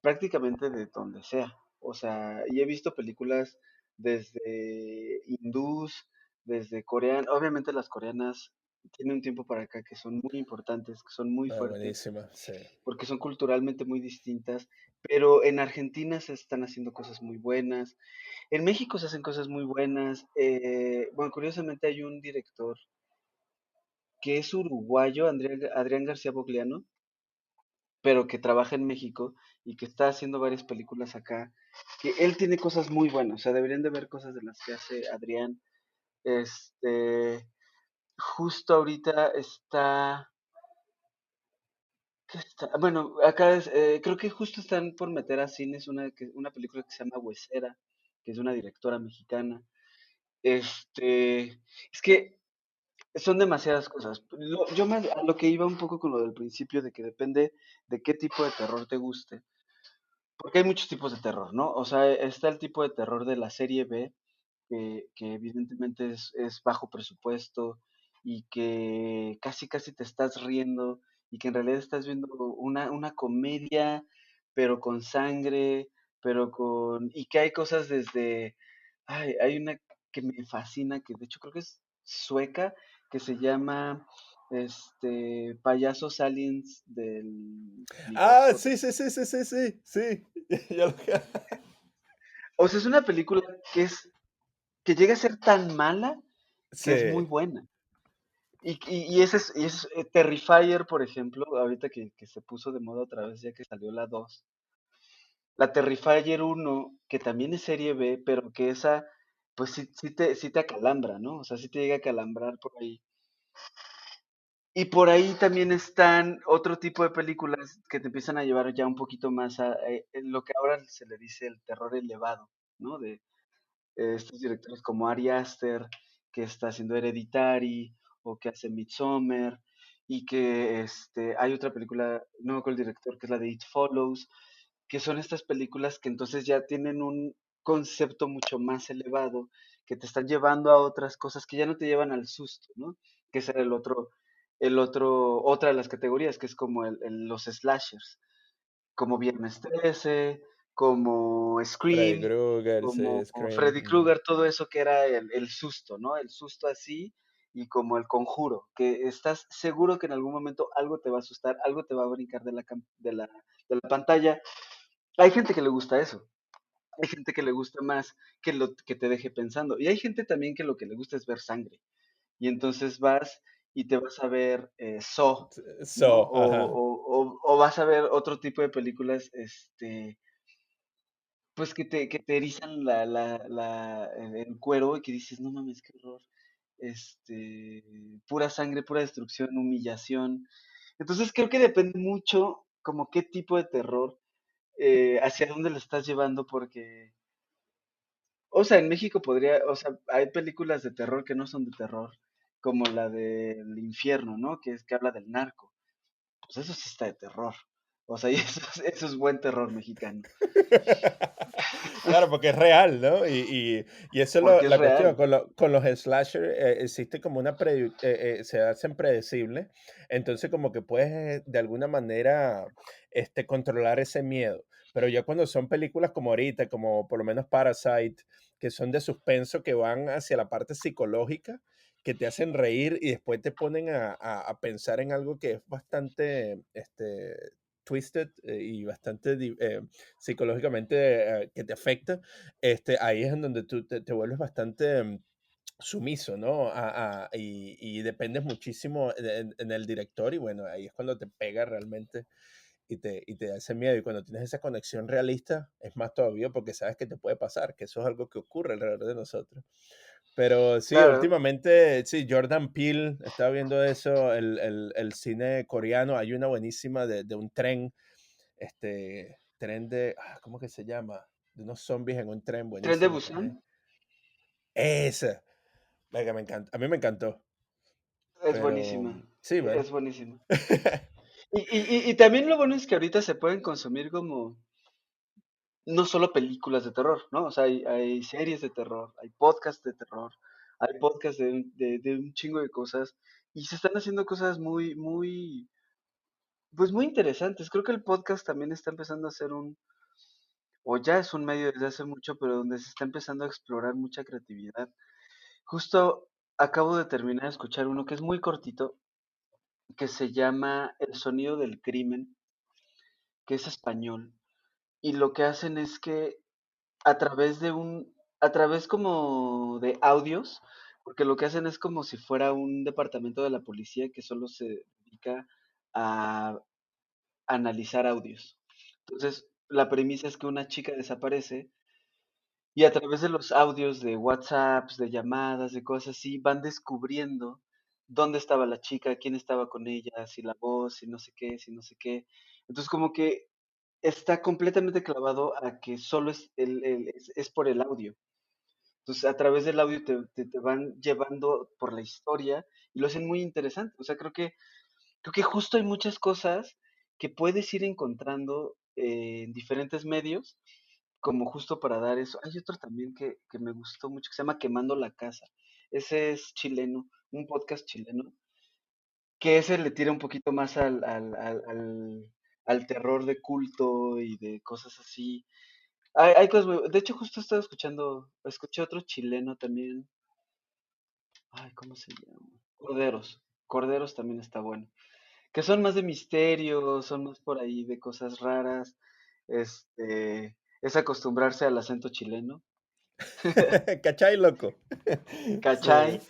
prácticamente de donde sea. O sea, y he visto películas desde hindús, desde coreanas. Obviamente las coreanas tienen un tiempo para acá que son muy importantes, que son muy Ah, fuertes, buenísima, sí. porque son culturalmente muy distintas. Pero en Argentina se están haciendo cosas muy buenas. En México se hacen cosas muy buenas. Bueno, curiosamente hay un director que es uruguayo, Adrián García Bogliano, pero que trabaja en México y que está haciendo varias películas acá, que él tiene cosas muy buenas, o sea, deberían de ver cosas de las que hace Adrián. Este, justo ahorita está, ¿qué está? Bueno, acá creo que justo están por meter a cines una película que se llama Huesera, que es de una directora mexicana. Es que son demasiadas cosas. Yo más a lo que iba un poco con lo del principio de que depende de qué tipo de terror te guste. Porque hay muchos tipos de terror, ¿no? O sea, está el tipo de terror de la serie B, que evidentemente es bajo presupuesto y que casi casi te estás riendo y que en realidad estás viendo una comedia, pero con sangre, y que hay cosas desde, ay, hay una que me fascina, que de hecho creo que es sueca, que se llama, Payasos Aliens del Ah, Universo. sí, sí, sí, sí, sí, sí, sí. Ya lo- O sea, es una película que llega a ser tan mala que es muy Sí. buena. Y ese es Terrifier, por ejemplo, ahorita que se puso de moda otra vez ya que salió la 2. La Terrifier 1 que también es serie B, pero que esa, pues sí te acalambra, ¿no? O sea, sí te llega a calambrar por ahí. Y por ahí también están otro tipo de películas que te empiezan a llevar ya un poquito más a lo que ahora se le dice el terror elevado, ¿no? De estos directores como Ari Aster, que está haciendo Hereditary, o que hace Midsommar, y que hay otra película, no me acuerdo el director, que es la de It Follows, que son estas películas que entonces ya tienen un concepto mucho más elevado, que te están llevando a otras cosas que ya no te llevan al susto, ¿no? Que ese era otra de las categorías, que es como los slashers, como Viernes 13, como Freddy Scream, Krueger, sí, como Scream. Freddy Krueger, todo eso que era el susto, ¿no? El susto así y como el conjuro, que estás seguro que en algún momento algo te va a asustar, algo te va a brincar de la pantalla. Hay gente que le gusta eso, hay gente que le gusta más que lo que te deje pensando, y hay gente también que lo que le gusta es ver sangre, y entonces vas y te vas a ver Saw, ¿no? So, ajá. O vas a ver otro tipo de películas, pues que te erizan el cuero y que dices, no mames, qué horror. Pura sangre, pura destrucción, humillación. Entonces creo que depende mucho como qué tipo de terror, hacia dónde lo estás llevando, porque, o sea, en México o sea, hay películas de terror que no son de terror, como la del infierno, ¿no? Que habla del narco. Pues eso sí está de terror. O sea, y eso es buen terror mexicano, Claro, porque es real, ¿no? Y eso es porque es la cuestión. real. Con los slasher existe como se hacen predecibles. Entonces como que puedes de alguna manera controlar ese miedo. Pero ya cuando son películas como ahorita, como por lo menos Parasite, que son de suspenso, que van hacia la parte psicológica, que te hacen reír y después te ponen a pensar en algo que es bastante twisted y bastante psicológicamente que te afecta, ahí es en donde tú te vuelves bastante sumiso, ¿no? Y dependes muchísimo en el director y bueno, ahí es cuando te pega realmente y te da ese miedo. Y cuando tienes esa conexión realista, es más todavía porque sabes que te puede pasar, que eso es algo que ocurre alrededor de nosotros. Pero sí, Claro, últimamente, sí, Jordan Peele, estaba viendo eso, el cine coreano, hay una buenísima de un tren, tren de, ¿cómo que se llama? De unos zombies en un tren, Tren de buenísima también. Busan Esa, venga, me encanta, a mí me encantó, es pero buenísima, sí, bueno. es buenísima. Y también lo bueno es que ahorita se pueden consumir como no solo películas de terror, ¿no? O sea, hay series de terror, hay podcasts de terror, hay podcasts de un chingo de cosas y se están haciendo cosas pues muy interesantes. Creo que el podcast también está empezando a ser o ya es un medio desde hace mucho, pero donde se está empezando a explorar mucha creatividad. Justo acabo de terminar de escuchar uno que es muy cortito, que se llama El sonido del crimen, que es español. Y lo que hacen es que a través a través como de audios, porque lo que hacen es como si fuera un departamento de la policía que solo se dedica a analizar audios. Entonces, la premisa es que una chica desaparece y a través de los audios de WhatsApps, de llamadas, de cosas así, van descubriendo dónde estaba la chica, quién estaba con ella, si la voz, si no sé qué, si no sé qué. Entonces, como que está completamente clavado a que solo es por el audio. Entonces, a través del audio te van llevando por la historia y lo hacen muy interesante. O sea, creo que justo hay muchas cosas que puedes ir encontrando en diferentes medios, como justo para dar eso. Hay otro también que me gustó mucho, que se llama Quemando la Casa. Ese es chileno, un podcast chileno, que ese le tira un poquito más al terror de culto y de cosas así. Hay cosas de hecho, justo estaba escuché otro chileno también. Ay, ¿cómo se llama? Corderos. Corderos también está bueno. Que son más de misterio, son más por ahí de cosas raras. Es acostumbrarse al acento chileno. ¿Cachai, loco? Sí. ¿Cachai?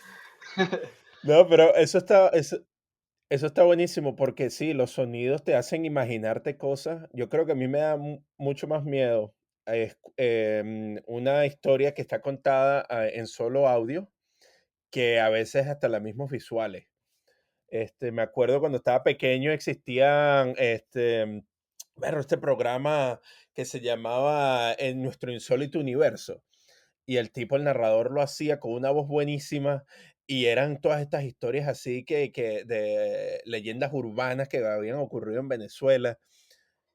No, pero eso está buenísimo porque sí, los sonidos te hacen imaginarte cosas. Yo creo que a mí me da mucho más miedo una historia que está contada en solo audio que a veces hasta las mismas visuales. Me acuerdo cuando estaba pequeño existían bueno, este programa que se llamaba En nuestro insólito universo y el tipo, el narrador, lo hacía con una voz buenísima y eran todas estas historias así que de leyendas urbanas que habían ocurrido en Venezuela.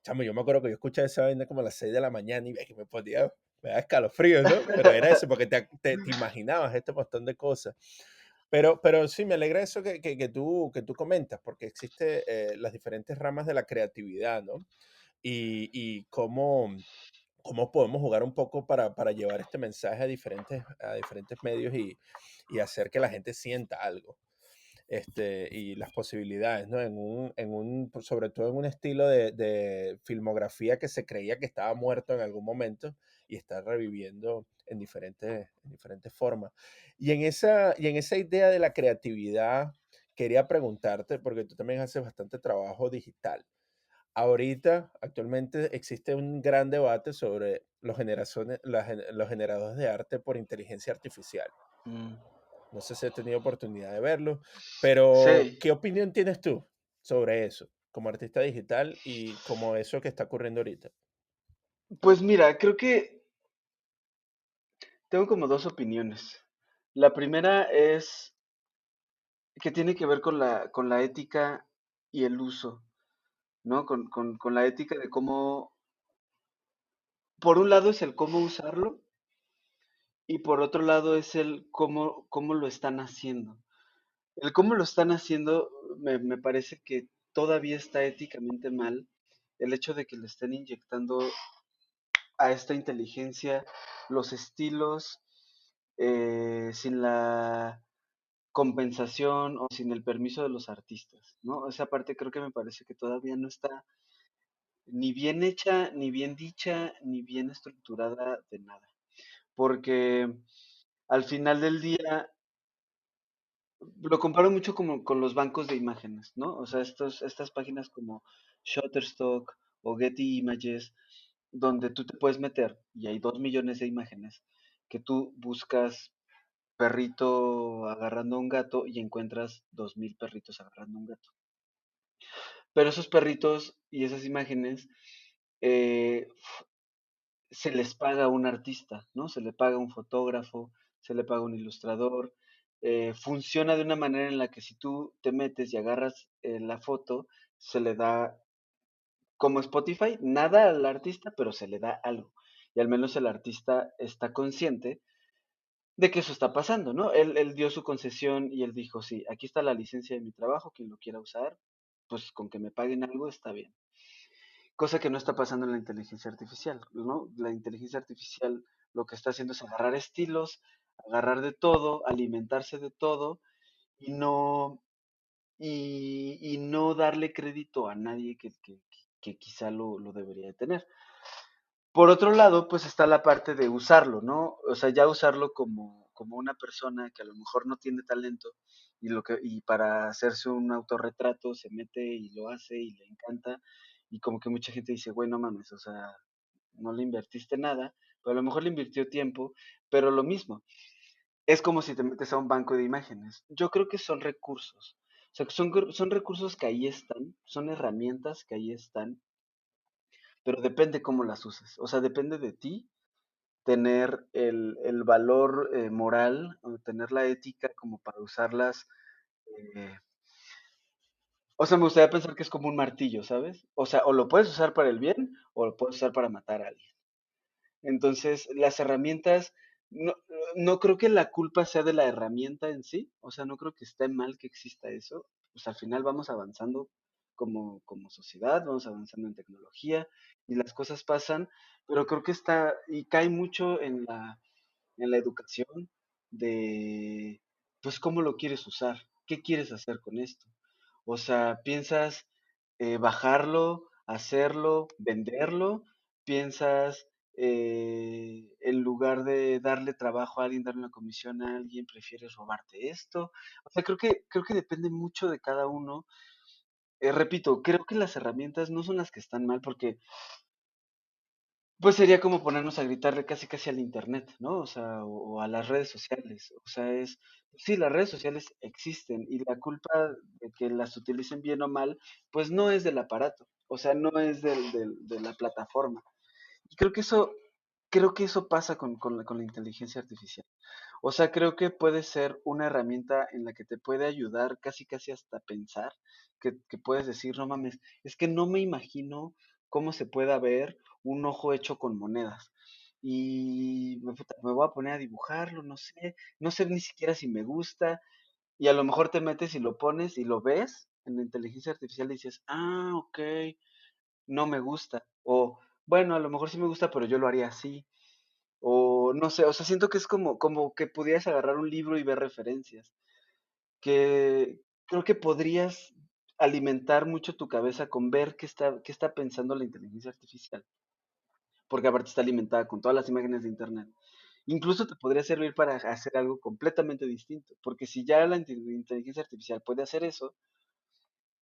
Chamo, yo me acuerdo que yo escuchaba esa vaina como a las 6 de la mañana y ve que me da escalofríos, ¿no? Pero era eso, porque te imaginabas este montón de cosas. Pero sí, me alegra eso que tú comentas, porque existe las diferentes ramas de la creatividad, ¿no? Y cómo cómo podemos jugar un poco para llevar este mensaje a diferentes medios y hacer que la gente sienta algo. Y las posibilidades, ¿no? Sobre todo en un estilo de filmografía que se creía que estaba muerto en algún momento y está reviviendo en diferentes formas. Y en esa idea de la creatividad, quería preguntarte, porque tú también haces bastante trabajo digital. Ahorita, actualmente, existe un gran debate sobre los generadores de arte por inteligencia artificial. Mm. No sé si has tenido oportunidad de verlo, pero Sí, ¿qué opinión tienes tú sobre eso, como artista digital y como eso que está ocurriendo ahorita? pues mira, creo que tengo como dos opiniones. La primera es que tiene que ver con la ética y el uso, ¿no? Con la ética de cómo, por un lado es el cómo usarlo y por otro lado es el cómo lo están haciendo. El cómo lo están haciendo me parece que todavía está éticamente mal el hecho de que le estén inyectando a esta inteligencia los estilos sin la compensación o sin el permiso de los artistas, ¿no? Esa parte creo que me parece que todavía no está ni bien hecha, ni bien dicha, ni bien estructurada de nada. Porque al final del día lo comparo mucho como con los bancos de imágenes, ¿no? O sea, estas páginas como Shutterstock o Getty Images, donde tú te puedes meter y hay 2 millones de imágenes que tú buscas perrito agarrando a un gato y encuentras 2000 perritos agarrando a un gato. Pero esos perritos y esas imágenes eh, se les paga a un artista, ¿no? Se le paga a un fotógrafo, se le paga a un ilustrador. Funciona de una manera en la que si tú te metes y agarras la foto, se le da, como Spotify, nada al artista, pero se le da algo. Y al menos el artista está consciente de que eso está pasando, ¿no? Él dio su concesión y él dijo, sí, aquí está la licencia de mi trabajo, quien lo quiera usar, pues con que me paguen algo está bien. Cosa que no está pasando en la inteligencia artificial, ¿no? La inteligencia artificial lo que está haciendo es agarrar estilos, agarrar de todo, alimentarse de todo y no darle crédito a nadie que quizá lo debería de tener. Por otro lado, pues está la parte de usarlo, ¿no? O sea, ya usarlo como una persona que a lo mejor no tiene talento y para hacerse un autorretrato se mete y lo hace y le encanta y como que mucha gente dice, güey, no mames, o sea, no le invertiste nada, pero a lo mejor le invirtió tiempo, pero lo mismo, es como si te metes a un banco de imágenes. Yo creo que son recursos, o sea, que son recursos que ahí están, son herramientas que ahí están, pero depende cómo las uses, o sea, depende de ti tener el valor moral, o tener la ética como para usarlas. eh, o sea, me gustaría pensar que es como un martillo, ¿sabes? O sea, o lo puedes usar para el bien o lo puedes usar para matar a alguien. Entonces, las herramientas, no, no creo que la culpa sea de la herramienta en sí, o sea, no creo que esté mal que exista eso, pues al final vamos avanzando como sociedad, vamos avanzando en tecnología y las cosas pasan, pero creo que está y cae mucho en la educación de, pues, cómo lo quieres usar, qué quieres hacer con esto. O sea, piensas bajarlo, hacerlo, venderlo, piensas en lugar de darle trabajo a alguien, darle una comisión a alguien, prefieres robarte esto. O sea, creo que depende mucho de cada uno. Repito, creo que las herramientas no son las que están mal porque pues sería como ponernos a gritarle casi casi al internet, ¿no? O sea, o a las redes sociales. O sea, sí, las redes sociales existen y la culpa de que las utilicen bien o mal, pues no es del aparato, o sea, no es de la plataforma. Y creo que eso pasa con la inteligencia artificial. O sea, creo que puede ser una herramienta en la que te puede ayudar casi casi hasta pensar, que puedes decir, no mames, es que no me imagino cómo se pueda ver un ojo hecho con monedas. Y puta, me voy a poner a dibujarlo, no sé ni siquiera si me gusta, y a lo mejor te metes y lo pones y lo ves en la inteligencia artificial y dices, ah, ok, no me gusta. O bueno, a lo mejor sí me gusta, pero yo lo haría así. O no sé, o sea, siento que es como que pudieras agarrar un libro y ver referencias. Que creo que podrías alimentar mucho tu cabeza con ver qué está pensando la inteligencia artificial, porque aparte está alimentada con todas las imágenes de internet. Incluso te podría servir para hacer algo completamente distinto, porque si ya la inteligencia artificial puede hacer eso,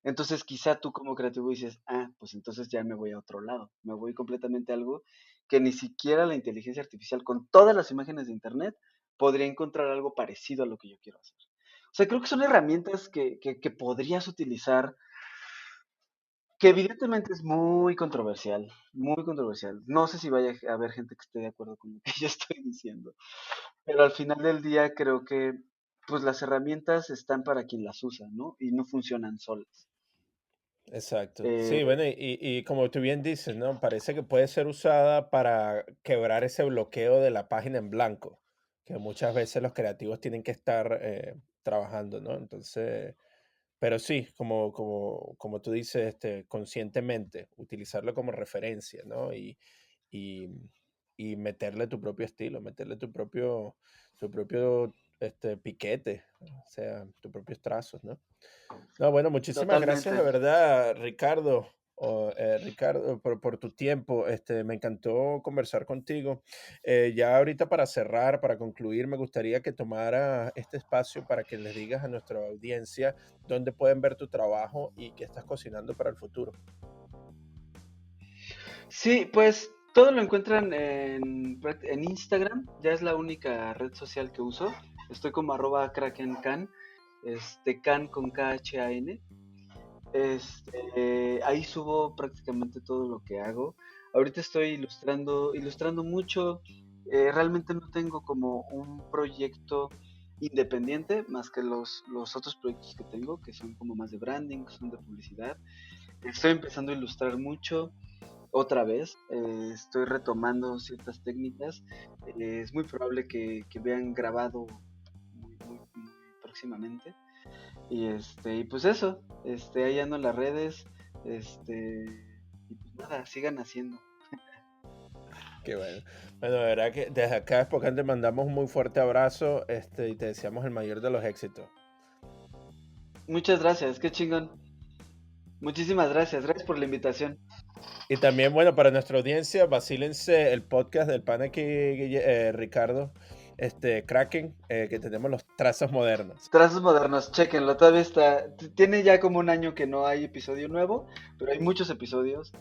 entonces quizá tú como creativo dices, pues entonces ya me voy a otro lado, me voy completamente a algo que ni siquiera la inteligencia artificial con todas las imágenes de internet podría encontrar algo parecido a lo que yo quiero hacer. O sea, creo que son herramientas que podrías utilizar, que evidentemente es muy controversial, muy controversial. No sé si vaya a haber gente que esté de acuerdo con lo que yo estoy diciendo, pero al final del día creo que pues las herramientas están para quien las usa, ¿no? Y no funcionan solas. Exacto. Sí, Eh, bueno, y como tú bien dices, ¿no? Parece que puede ser usada para quebrar ese bloqueo de la página en blanco, que muchas veces los creativos tienen que estar trabajando, ¿no? Entonces, pero sí, como tú dices, conscientemente, utilizarlo como referencia, ¿no? Y, y meterle tu propio estilo, meterle tu propio piquete, o sea, tus propios trazos, ¿no? No, bueno, muchísimas gracias de Totalmente. verdad, Ricardo, Ricardo, por tu tiempo. Me encantó conversar contigo. Ya ahorita para cerrar, para concluir, me gustaría que tomara este espacio para que les digas a nuestra audiencia dónde pueden ver tu trabajo y qué estás cocinando para el futuro. Sí, pues todo lo encuentran en Instagram, ya es la única red social que uso. Estoy como @krakencan, can con KHAN. Ahí subo prácticamente todo lo que hago. Ahorita estoy ilustrando mucho. Realmente no tengo como un proyecto independiente más que los otros proyectos que tengo, que son como más de branding, son de publicidad. Estoy empezando a ilustrar mucho otra vez. Estoy retomando ciertas técnicas. Es muy probable que vean grabado muy próximamente. Y pues eso, ahí ando en las redes, y pues nada, sigan haciendo. Qué bueno. Bueno, de verdad que desde acá es porque te mandamos un muy fuerte abrazo, y te deseamos el mayor de los éxitos. Muchas gracias, qué chingón. Muchísimas gracias por la invitación. Y también, bueno, para nuestra audiencia, vacílense el podcast del pan aquí, Ricardo, Kraken, que tenemos los trazos modernos. Trazos modernos, chequenlo, todavía tiene ya como un año que no hay episodio nuevo, pero hay muchos episodios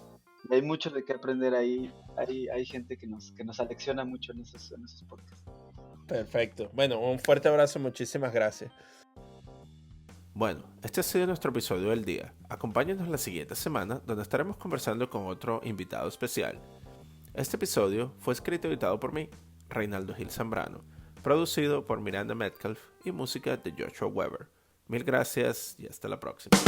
y hay mucho de qué aprender ahí. Hay gente que nos alecciona mucho en esos podcasts. Perfecto. Bueno, un fuerte abrazo, muchísimas gracias. Bueno, este ha sido nuestro episodio del día. Acompáñanos la siguiente semana, donde estaremos conversando con otro invitado especial. Este episodio fue escrito y editado por mí, Reinaldo Gil Zambrano, producido por Miranda Metcalf y música de Joshua Weber. Mil gracias y hasta la próxima.